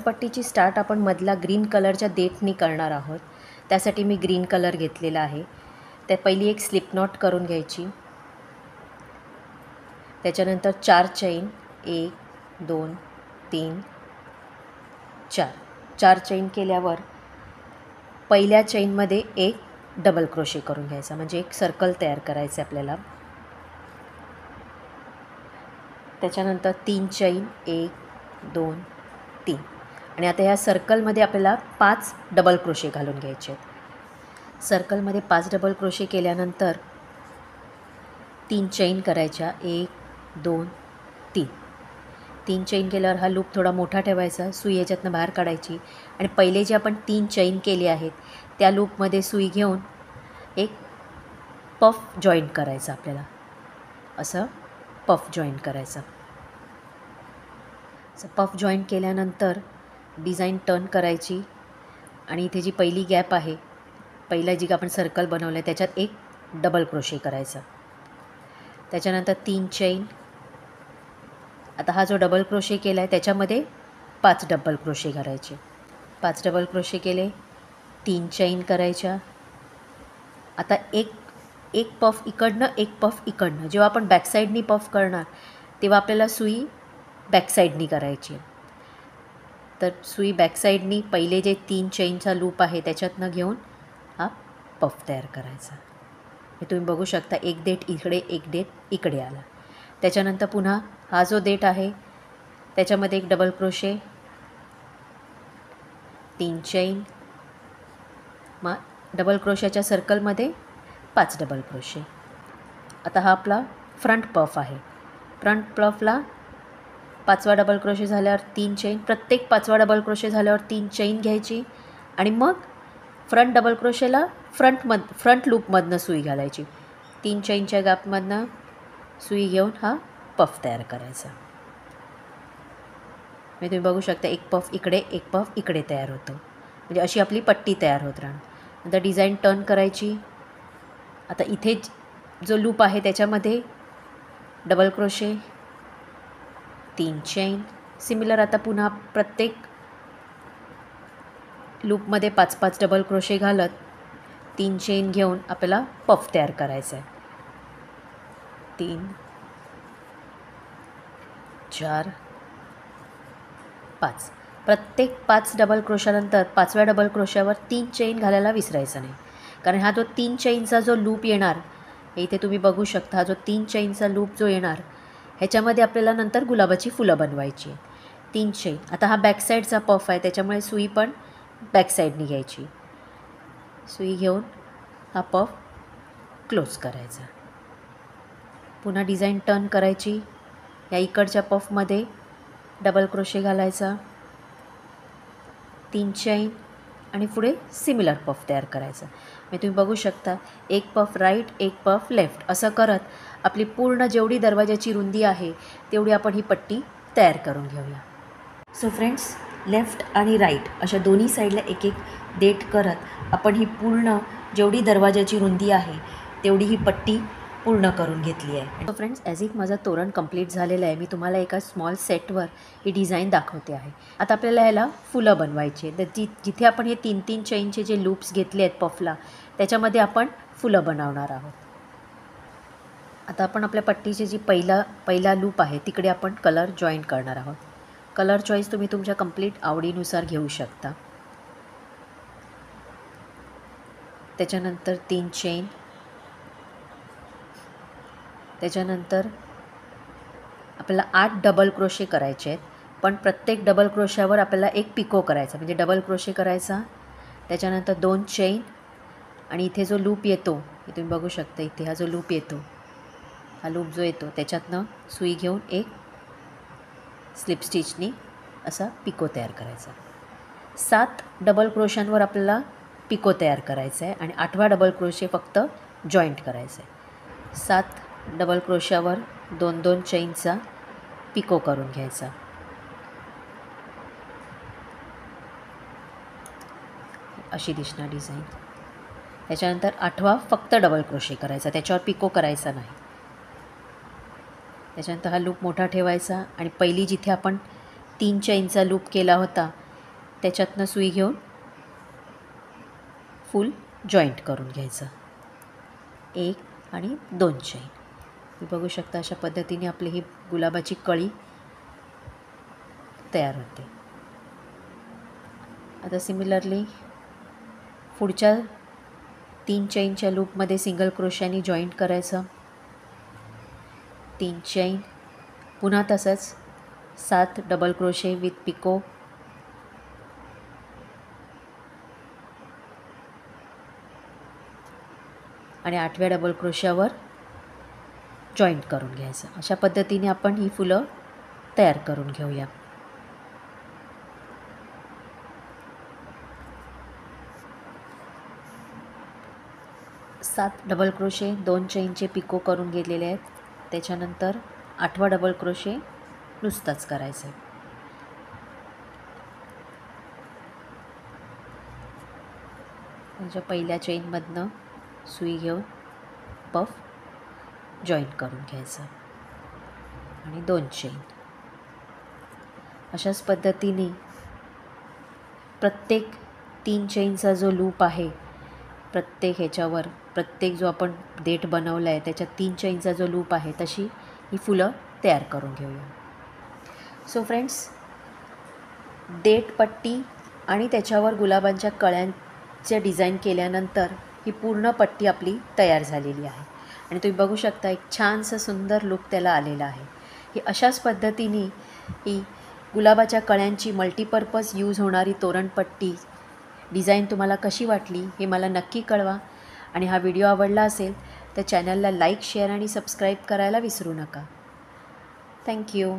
पट्टीची start आपण मधला green कलरच्या देठनी करणार आहोत. त्यासाठी मी ग्रीन कलर घेतलेला आहे. त्या पहिली एक स्लिप नॉट करून घ्यायची. त्याच्यानंतर 4 चैन 1 2 3 4 4 चैन केल्यावर पहिल्या चैनमध्ये एक डबल क्रोशे करून घ्यायचा, म्हणजे एक सर्कल तयार करायचं आपल्याला. त्याच्यानंतर 3 चैन 1 2 3 आणि आता ह्या सर्कलमध्ये आपल्याला 5 डबल क्रोशे घालून घ्यायचे आहेत. सर्कलमध्ये 5 डबल क्रोशे केल्यानंतर 3 चैन करायच्या 1 2 3 3 चैन केल्यावर हा लूप थोडा मोठा ठेवायचा. सुई याच्यातनं बाहेर काढायची आणि पहिले जे आपण 3 चैन केले आहेत त्या लूपमध्ये सुई घेऊन एक पफ जॉईंट करायचा आपल्याला. असं पफ जॉईंट करायचं. असं पफ जॉईंट केल्यानंतर डिझाईन टर्न करायची आणि इथे जी पहिली गॅप आहे, पहिला जी आपण सर्कल बनवलं आहे त्याच्यात एक डबल क्रोशे करायचा. त्याच्यानंतर 3 चैन. आता हा जो डबल क्रोशे केला आहे त्याच्यामध्ये 5 डबल क्रोशे करायचे. 5 डबल क्रोशे केले, 3 चैन करायच्या. आता एक पफ इकडनं एक पफ इकडनं. जेव्हा आपण बॅकसाईडनी पफ करणार तेव्हा आपल्याला सुई बॅकसाईडनी करायची. तर सुई बॅकसाईडनी पहिले जे 3 चैनचा लूप आहे त्याच्यातनं घेऊन हा पफ तयार करायचा. हे तुम्ही बघू शकता, एक देठ इकडे एक देठ इकडे आला. त्याच्यानंतर पुन्हा हा जो देठ आहे त्याच्यामध्ये एक डबल क्रोशे, 3 चैन, मग डबल क्रोशाच्या सर्कलमध्ये 5 डबल क्रोशे. आता हा आपला फ्रंट पफ आहे. फ्रंट पफला 5वा डबल क्रोशे झाल्यावर 3 चैन, प्रत्येक 5वा डबल क्रोशे झाल्यावर 3 चैन घ्यायची आणि मग फ्रंट डबल क्रोशेला फ्रंट लूपमधनं सुई घालायची. 3 चैनच्या गॅपमधनं सुई घेऊन हा पफ तयार करायचा. म्हणजे तुम्ही बघू शकता, एक पफ इकडे एक पफ इकडे तयार होतं. म्हणजे अशी आपली पट्टी तयार होत राहणार. नंतर डिझाईन टर्न करायची. आता इथे जो लूप आहे त्याच्यामध्ये डबल क्रोशे, 3 चैन. सिमिलर आता पुन्हा प्रत्येक लूपमध्ये 5-5 डबल क्रोशे घालत 3 चैन घेऊन आपल्याला पफ तयार करायचा आहे. 3 4 5. प्रत्येक 5 डबल क्रोशानंतर 5व्या डबल क्रोशावर 3 चैन घालायला विसरायचं नाही. कारण हा जो 3 चैनचा जो लूप येणार, इथे तुम्ही बघू शकता, हा जो 3 चैनचा लूप जो येणार ह्याच्यामध्ये आपल्याला नंतर गुलाबाची फुलं बनवायची. 3 चैन. आता हा बॅकसाईडचा पफ आहे त्याच्यामुळे सुई पण बॅकसाईडनी घ्यायची. सुई घेऊन हा पफ क्लोज करायचा. पुन्हा डिझाईन टर्न करायची. या इकडच्या पफमध्ये डबल क्रोशे घालायचा, 3 चैन आणि पुढे सिमिलर पफ तयार करायचा. म्हणजे तुम्ही बघू शकता, एक पफ राईट एक पफ लेफ्ट असं करत आपली पूर्ण जेवढी दरवाजाची रुंदी आहे तेवढी आपण ही पट्टी तयार करून घेऊया. सो फ्रेंड्स, लेफ्ट आणि राईट अशा दोन्ही साईडला एक एक देठ करत आपण ही पूर्ण जेवढी दरवाजाची रुंदी आहे तेवढी ही पट्टी पूर्ण करून घेतली आहे. सो फ्रेंड्स, ॲज इफ माझं तोरण कंप्लीट झालेलं आहे. मी तुम्हाला एका स्मॉल सेटवर ही डिझाईन दाखवते आहे. आता आपल्याला ह्याला फुलं बनवायची आहे. तर जिथे आपण हे 3-3 चैनचे जे लूप्स घेतले आहेत पफला, त्याच्यामध्ये आपण फुलं बनवणार आहोत. आता आपण आपल्या पट्टीची जी पहिला लूप आहे तिकडे आपण कलर जॉईन करणार आहोत. कलर चॉईस तुम्ही तुमच्या कंप्लीट आवडीनुसार घेऊ शकता. त्याच्यानंतर 3 चैन. त्याच्यानंतर आपल्याला 8 डबल क्रोशे करायचे आहेत, पण प्रत्येक डबल क्रोशावर आपल्याला एक पिको करायचा, म्हणजे डबल क्रोशे करायचा. त्याच्यानंतर 2 चैन आणि इथे जो लूप येतो, हे तुम्ही बघू शकता, इथे हा जो लूप येतो, हा लूप जो येतो त्याच्यातनं सुई घेऊन एक स्लिप स्टिचनी असा पिको तयार करायचा. 7 डबल क्रोशांवर आपल्याला पिको तयार करायचा आहे आणि 8वा डबल क्रोशे फक्त जॉईंट करायचा आहे. 7 डबल क्रोशावर 2-2 चैनचा पिको करून घ्यायचा. अशी दिसणार डिझाईन. त्याच्यानंतर 8वा फक्त डबल क्रोशे करायचा, त्याच्यावर पिको करायचा नाही. त्याच्यानंतर हा लूप मोठा ठेवायचा आणि पहिली जिथे आपण 3 चैनचा लूप केला होता त्याच्यातनं सुई घेऊन फुल जॉईंट करून घ्यायचं. 1 आणि 2 चैन. तुम्ही बघू शकता अशा पद्धतीने आपली ही गुलाबाची कळी तयार होते. आता सिमिलरली पुढच्या 3 चैनच्या लूपमध्ये सिंगल क्रोशाने जॉईंट करायचं. 3 चैन, पुन्हा तसंच 7 डबल क्रोशे विथ पिको, आणि 8व्या डबल क्रोशावर जॉईंट करून घ्यायचं. अशा पद्धतीने आपण ही फुलं तयार करून घेऊया. सात डबल क्रोशे 2 चैनचे पिको करून घेतलेले आहेत. त्याच्यानंतर 8वा डबल क्रोशे नुसताच करायचं आहे. म्हणजे पहिल्या चैनमधनं सुई घेऊन पफ जॉईंट करून घ्यायचं आणि 2 चैन. अशाच पद्धतीने प्रत्येक 3 चैनचा जो लूप आहे, प्रत्येक ह्याच्यावर प्रत्येक जो आपण देठ बनवला आहे त्याच्यात 3 चैनचा जो लूप आहे तशी ही फुलं तयार करून घेऊया. सो फ्रेंड्स, देठ पट्टी आणि त्याच्यावर गुलाबांच्या कळ्यांचे डिझाईन केल्यानंतर ही पूर्ण पट्टी आपली तयार झालेली आहे. आणि तुम्ही बघू शकता एक छानसं सुंदर लुक त्याला आलेला आहे. ही अशाच पद्धतीने ही गुलाबाच्या कळ्यांची मल्टीपर्पज यूज होणारी तोरणपट्टी डिझाईन तुम्हाला कशी वाटली हे मला नक्की कळवा. आणि हा व्हिडिओ आवडला असेल तर चॅनलला लाईक, शेअर आणि सबस्क्राईब करायला विसरू नका. थँक्यू.